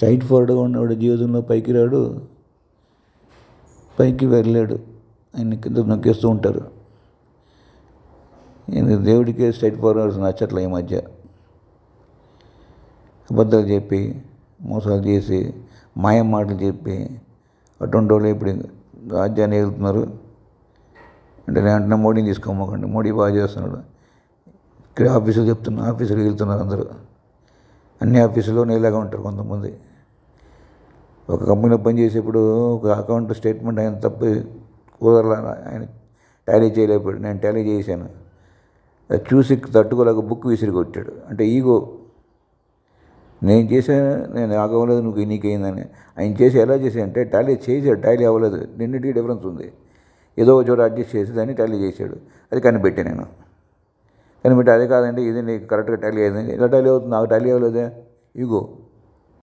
Straight ఫార్వర్డ్గా ఉన్నవాడు జీవితంలో పైకి రాడు, పైకి వెళ్ళాడు. ఆయన కింద నొక్కేస్తూ ఉంటారు. దేవుడికే స్ట్రైట్ ఫార్వర్డ్స్ నచ్చట్లే ఈ మధ్య. అబద్ధాలు చెప్పి, మోసాలు చేసి, మాయం మాటలు చెప్పి అటువంటి వాళ్ళు ఇప్పుడు రాజ్యాన్ని వెళ్తున్నారు. అంటే నేను అంటున్నా మోడీని తీసుకోమకండి, మోడీ బాగా చేస్తున్నాడు. ఇక్కడ ఆఫీసులు చెప్తున్నా, ఆఫీసులకు వెళ్తున్నారు అందరూ. అన్ని ఆఫీసుల్లో ఇలాగా ఉంటారు కొంతమంది. ఒక కంపెనీలో పనిచేసేప్పుడు ఒక అకౌంట్ స్టేట్మెంట్ ఆయన తప్పు కుదరలా, ఆయన టాలీ చేయలేకపోయాడు, నేను టాలీ చేశాను. అది చూసి తట్టుకోలేక బుక్ విసిరి కొట్టాడు. అంటే ఈగో, నేను చేశాను, నేను ఆగవలేదు, నువ్వు నీకైందని. ఆయన చేసి ఎలా చేశాడంటే టాలీ చేశాడు, టాలీ అవ్వలేదు, రెండింటికి డిఫరెన్స్ ఉంది. ఏదో ఒక చోట అడ్జస్ట్ చేసి దాన్ని టాలీ చేశాడు. అది కనిపెట్టాను నేను. కనిపెట్టి అది కాదండి ఇది నీకు కరెక్ట్గా టాలీ అయింది. ఇలా టాలీ అవుతుంది, నాకు టాలీ అవ్వలేదే, ఈగో.